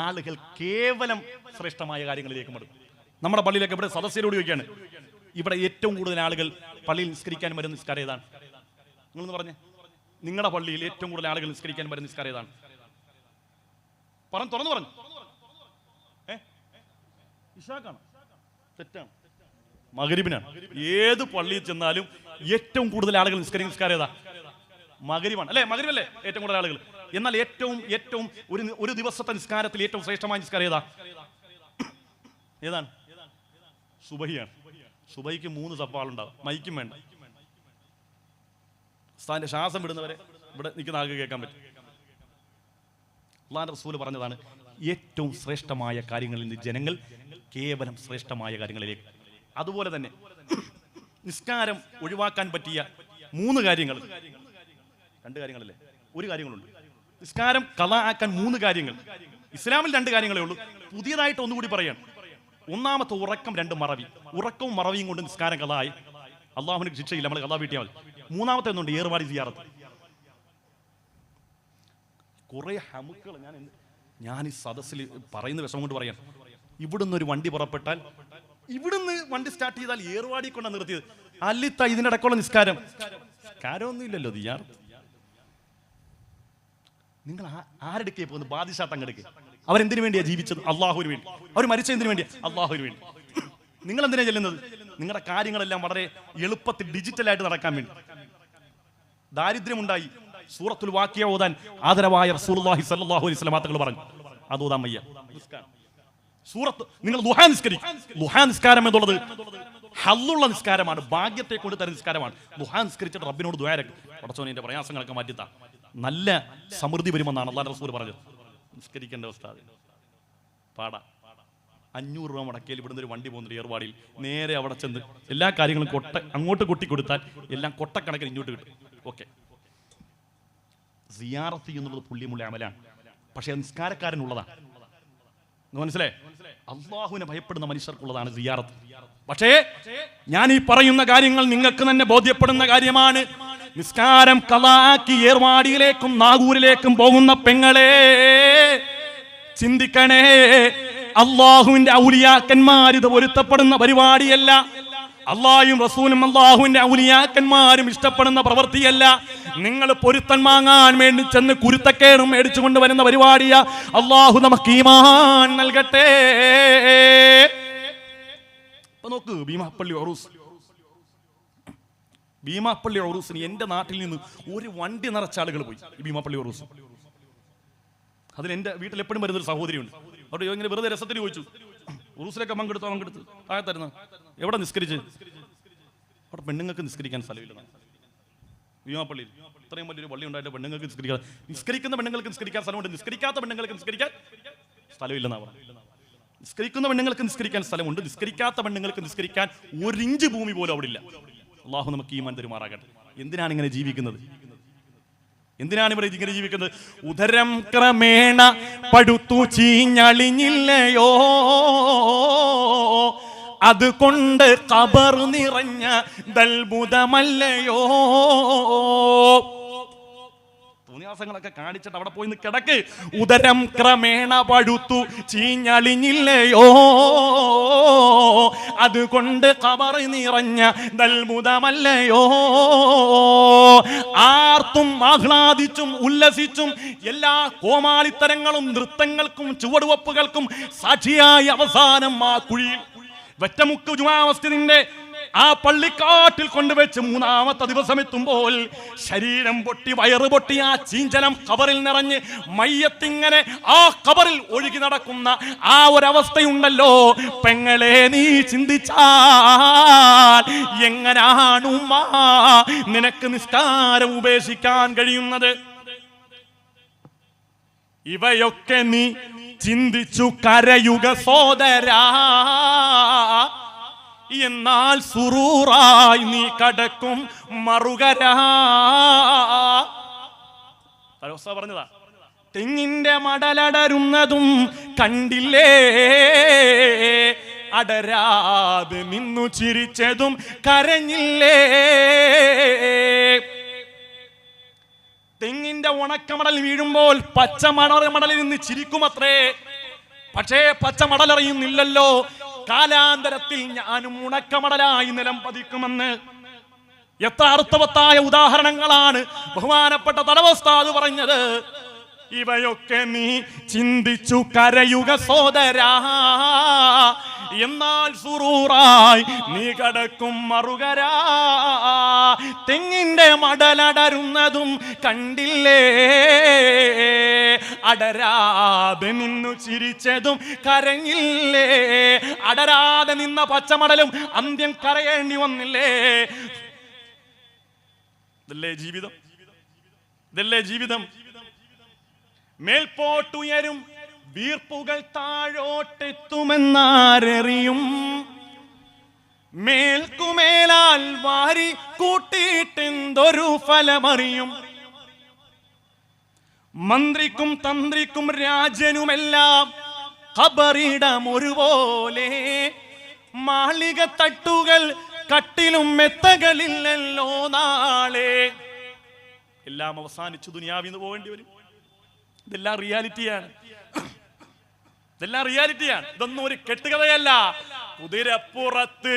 ആളുകൾ കേവലം ശ്രേഷ്ഠമായ കാര്യങ്ങളിലേക്ക് മടുക്കും. നമ്മുടെ പള്ളിയിലൊക്കെ ഇവിടെ സദസ്യരോട് ചോദിക്കുകയാണ്, ഇവിടെ ഏറ്റവും കൂടുതൽ ആളുകൾ പള്ളിയിൽ നിസ്കരിക്കാൻ വരുന്ന നിസ്കാരം ഏതാണ്? നിങ്ങളൊന്ന് പറഞ്ഞേ, നിങ്ങളുടെ പള്ളിയിൽ ഏറ്റവും കൂടുതൽ ആളുകൾ നിസ്കരിക്കാൻ വരുന്ന നിസ്കാരം ഏതാണ്? തുറന്നു പറഞ്ഞു. ഇശാഖാണ്? തെറ്റാണ്, മഗ്രിബിനാണ്. ഏത് പള്ളിയിൽ ചെന്നാലും ഏറ്റവും കൂടുതൽ ആളുകൾ നിസ്കാരം ഏതാ? മഗ്രിബാണ് അല്ലേ? മഗ്രിബല്ലേ ഏറ്റവും കൂടുതൽ ആളുകൾ. എന്നാൽ ഏറ്റവും ഒരു ദിവസത്തെ നിസ്കാരത്തിൽ ഏറ്റവും ശ്രേഷ്ഠമായ നിസ്കാരം ഏതാണ്? സുബഹിയാണ്. സുബഹിക്ക് 3 സഫാളുണ്ടാവും, മൈക്കും വേണ്ട. ഉസ്താദിന്റെ ശ്വാസം വിടുന്നവരെ ഇവിടെ നിൽക്കുന്ന ആൾക്ക് കേൾക്കാൻ പറ്റും. അല്ലാഹുവിന്റെ റസൂൽ പറഞ്ഞതാണ്, ഏറ്റവും ശ്രേഷ്ഠമായ കാര്യങ്ങളിൽ നിന്ന് ജനങ്ങൾ കേവലം ശ്രേഷ്ഠമായ കാര്യങ്ങളിലേക്ക്. അതുപോലെ തന്നെ നിസ്കാരം ഒഴിവാക്കാൻ പറ്റിയ 3 കാര്യങ്ങൾ, 2 കാര്യങ്ങളല്ലേ, 1 കാര്യങ്ങളുണ്ട്. നിസ്കാരം ഖളാ ആക്കാൻ 3 കാര്യങ്ങൾ. ഇസ്ലാമിൽ 2 കാര്യങ്ങളേ ഉള്ളൂ. പുതിയതായിട്ട് ഒന്നുകൂടി പറയാം. ഒന്നാമത്തെ ഉറക്കം, 2 മറവി. ഉറക്കവും മറവിയും കൊണ്ട് നിസ്കാരം ഖളായി, അള്ളാഹുവിന് ശിക്ഷയില്ല, നമ്മൾ ഖളാ വീട്ടിയാൽ മതി. മൂന്നാമത്തെ ഒന്നുണ്ട്, ഏർവാടി സിയാറത്ത്. കുറെ ഹമുക്കൾ ഞാൻ ഈ സദസ്സിൽ പറയുന്ന വിഷമം കൊണ്ട് പറയാം. ഇവിടുന്ന് ഒരു വണ്ടി പുറപ്പെട്ടാൽ, ഇവിടുന്ന് വണ്ടി സ്റ്റാർട്ട് ചെയ്താൽ ഏർവാടി കൊണ്ടാണ് നിർത്തിയത്. അല്ലിത്ത ഇതിനിടക്കുള്ള നിസ്കാരമൊന്നും ഇല്ലല്ലോ. സിയാറത്ത് നിങ്ങൾ ആരെടുക്കേ പോകുന്നത്? ബാദിഷാ തങ്ങെടുക്കേ. അവരെന്തിനു വേണ്ടിയാ ജീവിച്ചത്? അള്ളാഹുവിന് വേണ്ടി. അവർ മരിച്ച എന്തിനു വേണ്ടിയാ? അള്ളാഹുവിന് വേണ്ടി. നിങ്ങൾ എന്തിനാ ചെല്ലുന്നത്? നിങ്ങളുടെ കാര്യങ്ങളെല്ലാം വളരെ എളുപ്പത്തിൽ ഡിജിറ്റലായിട്ട് നടക്കാൻ വേണ്ടി. ദാരിദ്ര്യമുണ്ടായി, സൂറത്തുൽ വാഖിയ ഓതാൻ ആദരവായ റസൂലുള്ളാഹി സ്വല്ലല്ലാഹു അലൈഹി വസല്ലം തങ്ങൾ പറഞ്ഞു, അത് ഓതാൻ വയ്യ. സൂറത്ത് നിങ്ങൾ ദുഹാ നിസ്കരിക്കും. ദുഹാ നിസ്കാരം എന്നുള്ളത് ഹല്ലുള്ള നിസ്കാരമാണ്, ഭാഗ്യത്തെ കൊണ്ട് തരുന്ന നിസ്കാരമാണ്. ദുഹാ നിസ്കരിച്ചിട്ട് റബ്ബിനോട് ദുആ ചെയ്യ്, പടച്ചോനെ എൻ്റെ പ്രയാസങ്ങളൊക്കെ മാറ്റിത്താ, നല്ല സമൃദ്ധി വരുമെന്നാണ് അല്ലാഹുവിന്റെ റസൂൽ പറഞ്ഞത്. നിസ്കരിക്കേണ്ട ഉസ്താദ് പാടാ. 500 രൂപ മുടക്കിയാൽ ഇവിടുന്ന് ഒരു വണ്ടി പോകുന്നുണ്ട് ഏർവാടിയിൽ. നേരെ അവിടെ ചെന്ന് എല്ലാ കാര്യങ്ങളും അങ്ങോട്ട് കൊട്ടിക്കൊടുത്താൽ എല്ലാം കൊട്ടക്കണക്കിന് ഇങ്ങോട്ട് കിട്ടും. ഓക്കെ, സിയാറത്ത് എന്നുള്ളത് പുള്ളിമുള്ള അമലാണ്. പക്ഷെ നിസ്കാരക്കാരനുള്ളതാണ്. മനസ്സിലായി? അള്ളാഹുവിനെ ഭയപ്പെടുന്ന മനുഷ്യർക്കുള്ളതാണ് സിയാറത്ത്. പക്ഷേ ഞാൻ ഈ പറയുന്ന കാര്യങ്ങൾ നിങ്ങൾക്ക് തന്നെ ബോധ്യപ്പെടുന്ന കാര്യമാണ്. നിസ്കാരം ഖളാക്കി ഏർവാടിയിലേക്കും നാഗൂരിലേക്കും പോകുന്ന പെങ്ങളെ ചിന്തിക്കണേ, അള്ളാഹുവിന്റെ ഔലിയാക്കന്മാർ ഇത് പൊരുത്തപ്പെടുന്ന പരിപാടിയല്ല. അള്ളാഹുവും റസൂലും അള്ളാഹുവിന്റെ ഔലിയാക്കന്മാരും ഇഷ്ടപ്പെടുന്ന പ്രവൃത്തിയല്ല. നിങ്ങൾ പൊരുത്തം വാങ്ങാൻ വേണ്ടി ചെന്ന് കുരുത്തക്കേടും മേടിച്ചു കൊണ്ടുവരുന്ന പരിപാടിയാ. അള്ളാഹു നമുക്ക് ഈമാൻ നൽകട്ടെ. നോക്ക്, ഭീമാപ്പള്ളി ഉറൂസിന് എന്റെ നാട്ടിൽ നിന്ന് ഒരു വണ്ടി നിറച്ച ആളുകൾ പോയി. ഭീമാപ്പള്ളി ഉറൂസ്, അതിന് എന്റെ വീട്ടിൽ എപ്പോഴും വരുന്നൊരു സഹോദരിയുണ്ട്. അവിടെ ഇങ്ങനെ വെറുതെ രസത്തിന് ചോദിച്ചു, ഉറൂസിലൊക്കെ പങ്കെടുത്ത് താഴത്തായിരുന്നു, എവിടെ നിസ്കരിച്ച്? അവിടെ പെണ്ണുങ്ങൾക്ക് നിസ്കരിക്കാൻ സ്ഥലമില്ല. ഭീമാപ്പള്ളിയിൽ ഇത്രയും വലിയൊരു പള്ളി ഉണ്ടായിട്ട് പെണ്ണുങ്ങൾക്ക് നിസ്കരിക്കുന്ന പെണ്ണുങ്ങൾക്ക് നിസ്കരിക്കാൻ സ്ഥലമുണ്ട്, നിസ്കരിക്കാത്ത പെണ്ണുങ്ങൾക്ക് നിസ്കരിക്കാൻ സ്ഥലമില്ലെന്നാ പറഞ്ഞത്. നിസ്കരിക്കുന്ന പെണ്ണുങ്ങൾക്ക് നിസ്കരിക്കാൻ സ്ഥലമുണ്ട്, നിസ്കരിക്കാത്ത പെണ്ണുങ്ങൾക്ക് നിസ്കരിക്കാൻ 1 ഇഞ്ച് ഭൂമി പോലും അവിടെ ഇല്ല. അള്ളാഹു നമുക്ക് ഈമാൻ തരുമാറാകട്ടെ. എന്തിനാണ് ഇങ്ങനെ ജീവിക്കുന്നത്? എന്തിനാണ് ഇവർ ഇങ്ങനെ ജീവിക്കുന്നത്? ഉദരം ക്രമേണ പടുത്തു ചീഞ്ഞളിഞ്ഞില്ലയോ, അതുകൊണ്ട് ഖബർ നിറഞ്ഞ ദൽബുദമല്ലയോ. തോന്നിയ തോന്നിയാസങ്ങളൊക്കെ കാണിച്ചിട്ട് അവിടെ പോയി കിടക്ക്. ഉദരം ക്രമേണ പഴുത്തു ചീഞ്ഞളിഞ്ഞില്ലയോ, അതുകൊണ്ട് ഖബർ നിറഞ്ഞ ദൽമുദമല്ലയോ. ആർത്തും ആഹ്ലാദിച്ചും ഉല്ലസിച്ചും എല്ലാ കോമാളിത്തരങ്ങളും നൃത്തങ്ങൾക്കും ചുവടുവപ്പുകൾക്കും സാക്ഷിയായി അവസാനം ആ കുഴിയിൽ വെറ്റമുക്ക് ജുമാ മസ്ജിദിന്റെ ആ പള്ളിക്കാട്ടിൽ കൊണ്ടുവച്ച് മൂന്നാമത്തെ ദിവസം എത്തുമ്പോൾ ശരീരം പൊട്ടി വയറ് പൊട്ടി ആ ചീഞ്ചലം ഖബറിൽ നിറഞ്ഞ് മയ്യത്തിങ്ങനെ ആ ഖബറിൽ ഒഴുകി നടക്കുന്ന ആ ഒരവസ്ഥയുണ്ടല്ലോ പെങ്ങളെ, നീ ചിന്തിച്ചാൽ എങ്ങനാണ് ഉമ്മാ നിനക്ക് നിസ്കാരം ഉപേക്ഷിക്കാൻ കഴിയുന്നത്? ഇവയൊക്കെ നീ ചിന്തിച്ചു കരയുക സോദരാ, എന്നാൽ സുറൂറായി നീ കടക്കും മറുകരാ. പറഞ്ഞതാ, തെങ്ങിന്റെ മടലടരുന്നതും കണ്ടില്ലേ, അടരാതെ നിന്നു ചിരിച്ചതും കരഞ്ഞില്ലേ. തെങ്ങിന്റെ ഉണക്കമടൽ വീഴുമ്പോൾ പച്ചമടലിൽ നിന്ന് ചിരിക്കുമത്രേ. പക്ഷേ പച്ചമടലറിയുന്നില്ലല്ലോ കാലാന്തരത്തിൽ ഞാനും ഉണക്കമടലായി നിലം പതിക്കുമെന്ന്. എത്ര അർത്ഥവത്തായ ഉദാഹരണങ്ങളാണ് ബഹുമാനപ്പെട്ട തലവസ്ഥാദ് പറഞ്ഞത്. ഇവയൊക്കെ നീ ചിന്തിച്ചു കരയുക സോദരാ, എന്നാൽ സുറൂറായി നീ കടക്കും മറുകരാ. തെങ്ങിന്റെ മടലടരുന്നതും കണ്ടില്ലേ, അടരാതെ നിന്നു ചിരിച്ചതും കരഞ്ഞില്ലേ. അടരാതെ നിന്ന പച്ചമടലും അന്ത്യം കരയേണ്ടി വന്നില്ലേ. ഇതല്ലേ ജീവിതം? ഇതല്ലേ ജീവിതം? മേൽപോട്ടുയരും വീർപ്പുകൾ താഴോട്ടെത്തുമെന്നാരറിയും, മേൽക്കുമേലാൽ വാരി കൂട്ടിയിട്ടെന്തൊരു ഫലമറിയും. മന്ത്രിക്കും തന്ത്രിക്കും രാജനുമെല്ലാം ഖബറിടം ഒരുപോലെ, മാളിക തട്ടുകൾ കട്ടിലും മെത്തകളില്ലല്ലോ നാളെ. എല്ലാം അവസാനിച്ചു ദുനിയാവിന്ന് പോകേണ്ടി വരും. ഇതെല്ലാം റിയാലിറ്റിയാണ്, ഇതെല്ലാം റിയാലിറ്റിയാണ്. ഇതൊന്നും ഒരു കെട്ടുകഥയല്ല. കുതിരപ്പുറത്ത്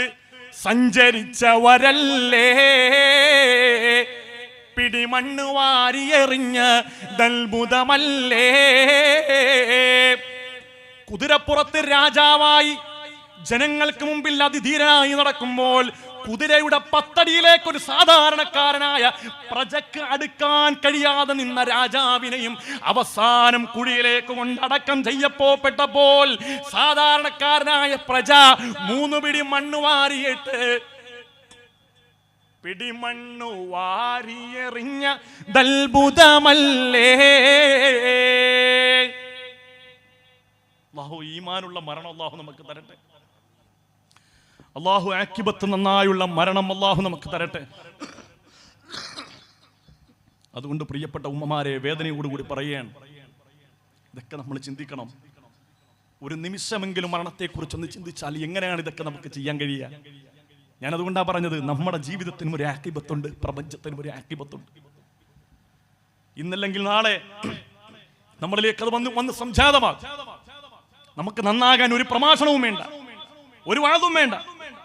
സഞ്ചരിച്ചവരല്ലേ പിടിമണ്ണ് വാരിയെറിഞ്ഞ ദൽബുദമല്ലേ. കുതിരപ്പുറത്ത് രാജാവായി ജനങ്ങൾക്ക് മുമ്പിൽ അതിധീരനായി നടക്കുമ്പോൾ കുതിരയുടെ പത്തടിയിലേക്ക് ഒരു സാധാരണക്കാരനായ പ്രജക്ക് അടുക്കാൻ കഴിയാതെ നിന്ന രാജാവിനെയും അവസാനം കുഴിയിലേക്ക് കൊണ്ടടക്കം ചെയ്യപ്പെട്ടപ്പോൾ സാധാരണക്കാരനായ പ്രജ 3 പിടി മണ്ണ് വാരിയിട്ട് പിടിമണ്ണു വാരിയെറിഞ്ഞ ദൽബുദമല്ലേ. അല്ലാഹു ഈമാനുള്ള മരണം അല്ലാഹു നമുക്ക് തരട്ടെ. അല്ലാഹു ആക്കിബത്ത് നന്നായുള്ള മരണം അല്ലാഹു നമുക്ക് തരട്ടെ. അതുകൊണ്ട് പ്രിയപ്പെട്ട ഉമ്മമാരെ, വേദനയോടുകൂടി പറയുകയാണ്, ഇതൊക്കെ നമ്മൾ ചിന്തിക്കണം. ഒരു നിമിഷമെങ്കിലും മരണത്തെക്കുറിച്ചൊന്ന് ചിന്തിച്ചാൽ എങ്ങനെയാണ് ഇതൊക്കെ നമുക്ക് ചെയ്യാൻ കഴിയുക? ഞാനതുകൊണ്ടാണ് പറഞ്ഞത്, നമ്മുടെ ജീവിതത്തിനും ഒരു ആക്കിബത്തുണ്ട്, പ്രപഞ്ചത്തിനും ഒരു ആക്കിബത്തുണ്ട്. ഇന്നല്ലെങ്കിൽ നാളെ നമ്മളിലേക്ക് അത് വന്ന് സംജാതമാകും. നമുക്ക് നന്നാകാൻ ഒരു പ്രഭാഷണവും വേണ്ട, ഒരു വാദവും വേണ്ട,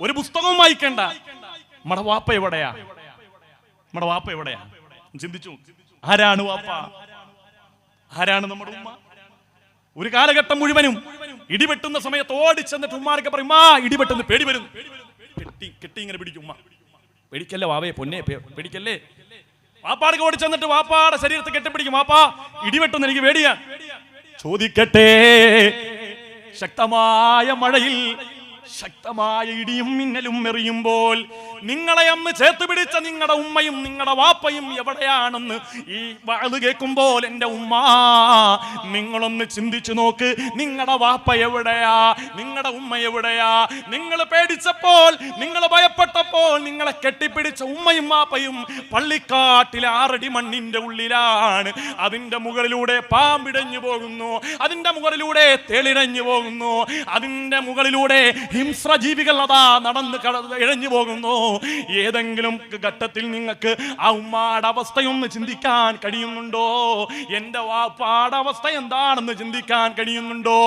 ഒരു പുസ്തകവും വായിക്കേണ്ട. നമ്മുടെ വാപ്പ എവിടെയാ? നമ്മുടെ വാപ്പ എവിടെയാ? ചിന്തിച്ചു, ആരാണ് വാപ്പ? ആരാണ് നമ്മുടെ ഉമ്മ? ഒരു കാലഘട്ടം മുഴുവനും ഇടിവെട്ടുന്ന സമയത്ത് ഓടിച്ചെന്നിട്ട് ഉമ്മാരൊക്കെ പറയും, ആ ഇടിവെട്ടുന്ന പേടി വരുന്നു. കെട്ടി ഇങ്ങനെ പിടിക്കും. ഉമ്മ പേടിക്കല്ലേ വാവയെ, പൊന്നെ പേടിക്കല്ലേ. വാപ്പാടൊക്കെ ഓടിച്ചെന്നിട്ട് വാപ്പാടെ ശരീരത്തെ കെട്ടിപ്പിടിക്കും. വാപ്പാ ഇടിവെട്ടുന്ന എനിക്ക് പേടിയാ. ചോദിക്കട്ടെ, ശക്തമായ മഴയിൽ ശക്തമായ ഇടിയും മിന്നലും എറിയുമ്പോൾ നിങ്ങളെ അന്ന് ചേർത്ത് പിടിച്ച നിങ്ങളുടെ ഉമ്മയും നിങ്ങളുടെ വാപ്പയും എവിടെയാണെന്ന് ഈ വാത് കേൾക്കുമ്പോൾ എൻ്റെ ഉമ്മ, നിങ്ങളൊന്ന് ചിന്തിച്ചു നോക്ക്. നിങ്ങളുടെ വാപ്പ എവിടെയാ? നിങ്ങളുടെ ഉമ്മ എവിടെയാ? നിങ്ങൾ പേടിച്ചപ്പോൾ, നിങ്ങൾ ഭയപ്പെട്ടപ്പോൾ നിങ്ങളെ കെട്ടിപ്പിടിച്ച ഉമ്മയും വാപ്പയും പള്ളിക്കാട്ടിലെ 6 അടി മണ്ണിന്റെ ഉള്ളിലാണ്. അതിന്റെ മുകളിലൂടെ പാമ്പിടഞ്ഞു പോകുന്നു, അതിന്റെ മുകളിലൂടെ തേളിടഞ്ഞു പോകുന്നു, അതിന്റെ മുകളിലൂടെ ഹിംസ്ര ജീവികൾ അതാ നടന്ന് ഇഴഞ്ഞു പോകുന്നു. ഏതെങ്കിലും ഘട്ടത്തിൽ നിങ്ങൾക്ക് ആ ഉമ്മാടെ അവസ്ഥയൊന്ന് ചിന്തിക്കാൻ കഴിയുന്നുണ്ടോ? എന്റെ വാപ്പാടെ അവസ്ഥ എന്താണെന്ന് ചിന്തിക്കാൻ കഴിയുന്നുണ്ടോ?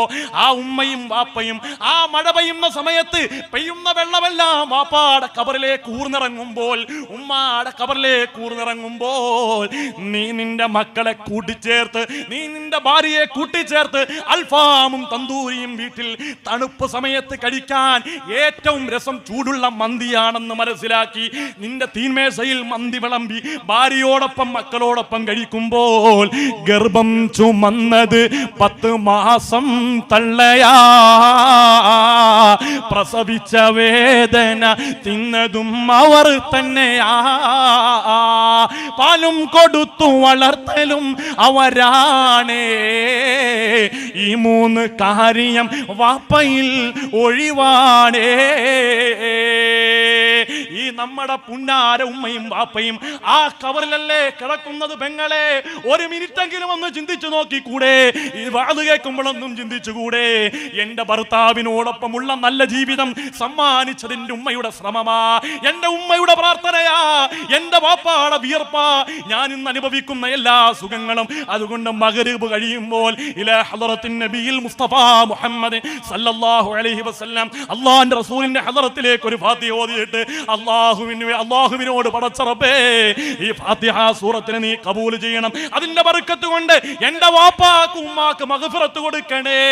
ആ ഉമ്മയും വാപ്പയും ആ മഴ പെയ്യുന്ന സമയത്ത് പെയ്യുന്ന വെള്ളമെല്ലാം വാപ്പാടെ കബറിലേക്ക് ഊർന്നിറങ്ങുമ്പോൾ, ഉമ്മാടെ കബറിലേക്ക് ഊർന്നിറങ്ങുമ്പോൾ, നീ നിന്റെ മക്കളെ കൂട്ടിച്ചേർത്ത്, നീ നിന്റെ ഭാര്യയെ കൂട്ടിച്ചേർത്ത് അൽഫാമും തന്തൂരിയും വീട്ടിൽ തണുപ്പ് സമയത്ത് കഴിക്കാൻ ഏറ്റവും രസം ചൂടുള്ള മന്തിയാണെന്ന് മനസ്സിലാക്കി നിന്റെ തീന്മേശയിൽ മന്തി വിളമ്പി ഭാര്യയോടൊപ്പം മക്കളോടൊപ്പം കഴിക്കുമ്പോൾ, ഗർഭം ചുമന്നത് 10 മാസം തള്ളയാ, പ്രസവിച്ച വേദന തിന്നതും അവർ തന്നെയാ, പാലും കൊടുത്തു വളർത്തലും അവരാണേ, ഈ 3 കാര്യം വാപ്പയിൽ ഒഴിവാണേ. ഈ നമ്മുടെ പുന്നാര ഉമ്മയും വാപ്പയും ആ കവറിലല്ലേ കിടക്കുന്നത് പെങ്ങളെ? ഒരു മിനിറ്റെങ്കിലും ഒന്ന് ചിന്തിച്ചു നോക്കിക്കൂടെ? ഈ വാത് കേൾക്കുമ്പോഴൊന്നും ചിന്തിച്ചുകൂടെ? എന്റെ ഭർത്താവിനോടൊപ്പമുള്ള നല്ല ജീവിതം സമ്മാനിച്ചതിന്റെ ഉമ്മയുടെ ശ്രമമാ, എന്റെ ഉമ്മയുടെ പ്രാർത്ഥനയാ, എന്റെ വാപ്പാടെ വിയർപ്പാ ഞാൻ ഇന്ന് അനുഭവിക്കുന്ന എല്ലാ സുഖങ്ങളും. അതുകൊണ്ട് മഗ്‌രിബ് കഴിയുമ്പോൾ ഇലാ ഹളറത്തിൻ നബിയിൽ മുസ്തഫ മുഹമ്മദ് സല്ലല്ലാഹു അലൈഹി വസല്ലം അല്ലാഹുവിന്റെ റസൂലിന്റെ ഹളറത്തിലേക്ക് ഒരു ഫാത്തിഹ ഓതിയിട്ട് അല്ലാഹുവിനോട് പടച്ച റബ്ബേ, ഈ ഫാത്തിഹ സൂറത്തിനെ നീ കബൂൽ ചെയ്യണം, അതിന്റെ ബർക്കത്ത് കൊണ്ട് എന്റെ വാപ്പാക്ക് ഉമ്മാക്ക് മഗ്ഫിറത്ത് കൊടുക്കണേ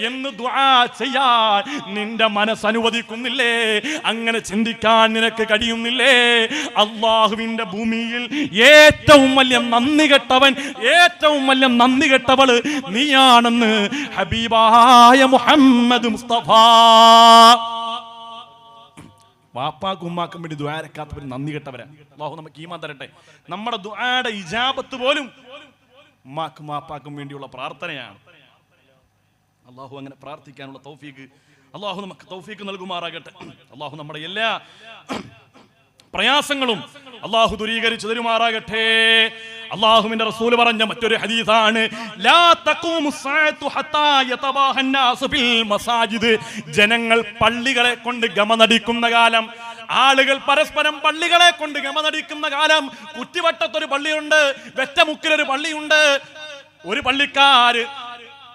എന്ന് ദുആ ചെയ്യാൻ നിന്റെ മനസ്സ് അനുവദിക്കുന്നില്ലേ? അങ്ങനെ ചിന്തിക്കാൻ നിനക്ക് കഴിയുന്നില്ലേ? അല്ലാഹുവിന്റെ ഭൂമിയിൽ ഏറ്റവും വലിയ നന്ദി കെട്ടവൻ, ഏറ്റവും വലിയ നന്ദി കെട്ടവള് നീയാണെന്ന് ഹബീബായ മുഹമ്മദ് മുസ്തഫ. വാപ്പാക്കും ഉമ്മാക്കും വേണ്ടി ദുആ രക്കാത്തവർ നന്ദി കെട്ടവരാ. അല്ലാഹു നമുക്ക് ഈമാൻ തരട്ടെ. നമ്മുടെ ദുആയുടെ ഇജാബത്ത് പോലും ഉമ്മാക്കും വാപ്പാക്കും വേണ്ടിയുള്ള പ്രാർത്ഥനയാണ്. അല്ലാഹു അങ്ങനെ പ്രാർത്ഥിക്കാനുള്ള തൗഫീഖ് അല്ലാഹു നമുക്ക് തൗഫീഖ് നൽകുമാറാകട്ടെ. അല്ലാഹു നമ്മുടെ എല്ലാ പ്രയാസങ്ങളും അല്ലാഹു ദൂരീകരിച്ചു തരുമാറാകട്ടെ. അല്ലാഹുവിന്റെ റസൂൽ പറഞ്ഞ മറ്റൊരു ഹദീസാണ്, ലാ തഖൂമു സ്സാഅതു ഹത്താ യതബാഹൻ നാസ് ഫിൽ മസാജിദ്. ജനങ്ങൾ പള്ളികളെ കൊണ്ട് ഗമനടിക്കുന്ന കാലം, ആളുകൾ പരസ്പരം പള്ളികളെ കൊണ്ട് ഗമനടിക്കുന്ന കാലം. കുറ്റിവട്ടത്തൊരു പള്ളിയുണ്ട്, വെറ്റമുക്കിലൊരു പള്ളിയുണ്ട്. ഒരു പള്ളിക്കാര്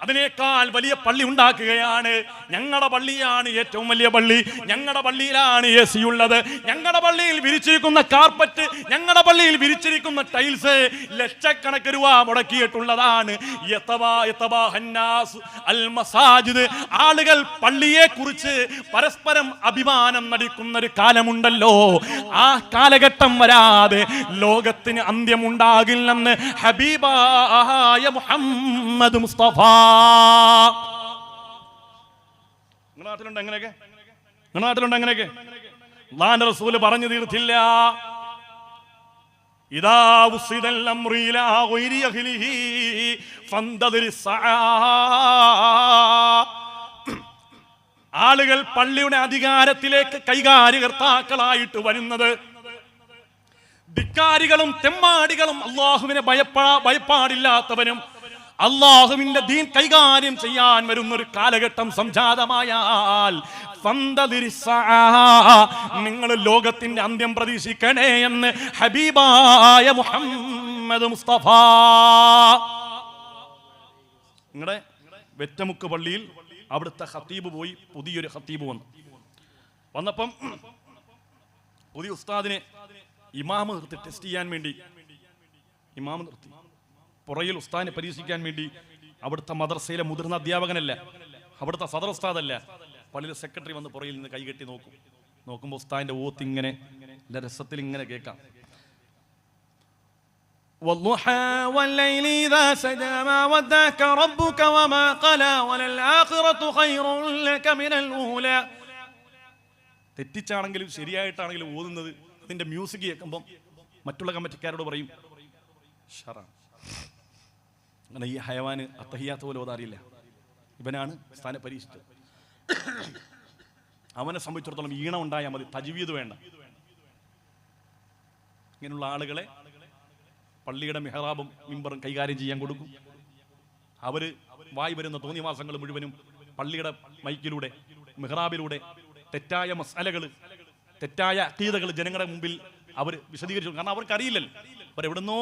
അതിനേക്കാൾ വലിയ പള്ളി ഉണ്ടാക്കുകയാണ്. ഞങ്ങളുടെ പള്ളിയാണ് ഏറ്റവും വലിയ പള്ളി, ഞങ്ങളുടെ പള്ളിയിലാണ് AC ഉള്ളത്, ഞങ്ങളുടെ പള്ളിയിൽ വിരിച്ചിരിക്കുന്ന കാർപ്പറ്റ്, ഞങ്ങളുടെ പള്ളിയിൽ വിരിച്ചിരിക്കുന്ന ടൈൽസ് ലക്ഷക്കണക്കിന് രൂപ മുടക്കിയിട്ടുള്ളതാണ്. ആളുകൾ പള്ളിയെ കുറിച്ച് പരസ്പരം അഭിമാനം നടിക്കുന്ന ഒരു കാലമുണ്ടല്ലോ, ആ കാലഘട്ടം വരാതെ ലോകത്തിന് അന്ത്യമുണ്ടാകില്ലെന്ന് ഹബീബായ മുഹമ്മദ് മുസ്തഫ. നാട്ടിലുണ്ട് അങ്ങനെയൊക്കെ, നാട്ടിലുണ്ട് അങ്ങനെയൊക്കെ. അല്ലാഹുവിന്റെ റസൂൽ പറഞ്ഞു തീർത്തില്ല. ഇദാ ഉസിദൽ അംറു ഇലാ ഗൈരി അഹ്ലിഹി ഫന്തദിർ സആ. ആളുകൾ പള്ളിയുടെ അധികാരത്തിലേക്ക് കൈകാര്യകർത്താക്കളായിട്ട് വരുന്നത് ധിക്കാരികളും തെമ്മാടികളും അല്ലാഹുവിനെ ഭയപ്പാടില്ലാത്തവരും അല്ലാഹുവിന്റെ ദീൻ കൈകാര്യം ചെയ്യാൻ വരുന്നൊരു കാലഘട്ടം സംജാതമായാൽ നിങ്ങൾ ലോകത്തിന്റെ അന്ത്യം പ്രതീക്ഷിക്കണേ എന്ന് ഹബീബായ മുഹമ്മദ് മുസ്തഫ. നിങ്ങളുടെ വെറ്റമുക്ക് പള്ളിയിൽ അവിടുത്തെ ഖത്തീബ് പോയി, പുതിയൊരു ഖത്തീബ് വന്നപ്പം പുതിയ ഉസ്താദിനെ ഇമാമ് നിർത്തി ടെസ്റ്റ് ചെയ്യാൻ വേണ്ടി ഇമാമ് നിർത്തി. പുറയിൽ ഉസ്താദിനെ പരീക്ഷിക്കാൻ വേണ്ടി അവിടുത്തെ മദ്രസയിലെ മുതിർന്ന അധ്യാപകനല്ല, അവിടുത്തെ സദർ ഉസ്താദല്ല, പള്ളിയിലെ സെക്രട്ടറി വന്ന് പുറയിൽ നിന്ന് കൈകെട്ടി നോക്കുമ്പോൾ ഉസ്താദിന്റെ ഓത്ത് ഇങ്ങനെ രസത്തിൽ ഇങ്ങനെ കേൾക്കാം. തെറ്റിച്ചാണെങ്കിലും ശരിയായിട്ടാണെങ്കിലും ഓതുന്നത് അതിന്റെ മ്യൂസിക് കേൾക്കുമ്പം മറ്റുള്ള കമ്മിറ്റിക്കാരോട് പറയും ഷറാ, അങ്ങനെ ഈ ഹയവാന് അത്തഹിയാത്ത് പോലെ ഓതാറിയില്ല, ഇവനാണ് സ്ഥാനം പരീക്ഷിച്ചത്. അവനെ സംബന്ധിച്ചിടത്തോളം ഈണം ഉണ്ടായാൽ മതി, തജ്വീദ് വേണ്ട. ഇങ്ങനെയുള്ള ആളുകളെ പള്ളിയുടെ മിഹ്റാബും മിമ്പറും കൈകാര്യം ചെയ്യാൻ കൊടുക്കും. അവര് വായി വരുന്ന തോന്നിവാസങ്ങൾ മുഴുവനും പള്ളിയുടെ മൈക്കിലൂടെ മിഹ്റാബിലൂടെ തെറ്റായ മസാലകൾ, തെറ്റായ അഖീദകൾ ജനങ്ങളുടെ മുമ്പിൽ അവർ വിശദീകരിച്ചു. കാരണം അവർക്കറിയില്ലല്ലോ, അവരെവിടുന്നോ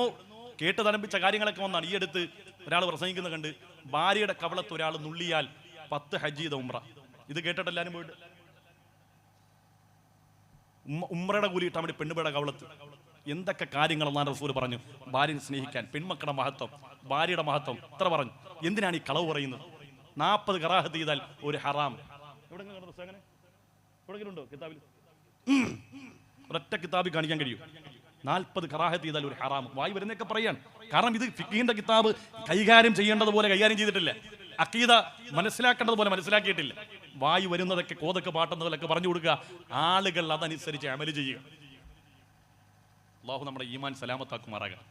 കേട്ട് തരംപിച്ച കാര്യങ്ങളൊക്കെ വന്നാണ്. ഈ അടുത്ത് ഒരാൾ പ്രസംഗിക്കുന്ന കണ്ട് ഭാര്യയുടെ കവളത്ത് ഒരാൾ നുള്ളിയാൽ 10 ഹജ്ജ് ചെയ്ത ഉംറ. ഇത് കേട്ടിട്ട് എല്ലാവരും പോയിട്ട് ഉംറയുടെ കൂലി കിട്ടാൻ വേണ്ടി പെണ്ണുപേടെ കവളത്ത്. എന്തൊക്കെ കാര്യങ്ങളെന്നാണ് റസൂൽ പറഞ്ഞു. ഭാര്യനെ സ്നേഹിക്കാൻ, പെൺമക്കളുടെ മഹത്വം, ഭാര്യയുടെ മഹത്വം ഇത്ര പറഞ്ഞു. എന്തിനാണ് ഈ കളവ് പറയുന്നത്? 40 കറാഹത്ത് ചെയ്താൽ ഒരു ഹറാം. എവിടെയുണ്ടോ കിതാബിൽ? ഒരൊറ്റ കിതാബിൽ കാണിക്കാൻ കഴിയും 40 കറാഹത്ത് ചെയ്താൽ ഒരു ഹറാം. വായി വരുന്നൊക്കെ പറയാൻ. കാരണം ഇത് ഫിഖ്ഹിന്റെ കിതാബ് കൈകാര്യം ചെയ്യേണ്ടതുപോലെ കൈകാര്യം ചെയ്തിട്ടില്ല. അഖീദ മനസ്സിലാക്കേണ്ടതുപോലെ മനസ്സിലാക്കിയിട്ടില്ല. വായി വരുന്നതൊക്കെ കോതൊക്കെ പാട്ടുന്നതൊക്കെ പറഞ്ഞു കൊടുക്കുക, ആളുകൾ അതനുസരിച്ച് അമല് ചെയ്യുക. അല്ലാഹു നമ്മുടെ ഈമാൻ സലാമത്താക്കുമാറാകട്ടെ.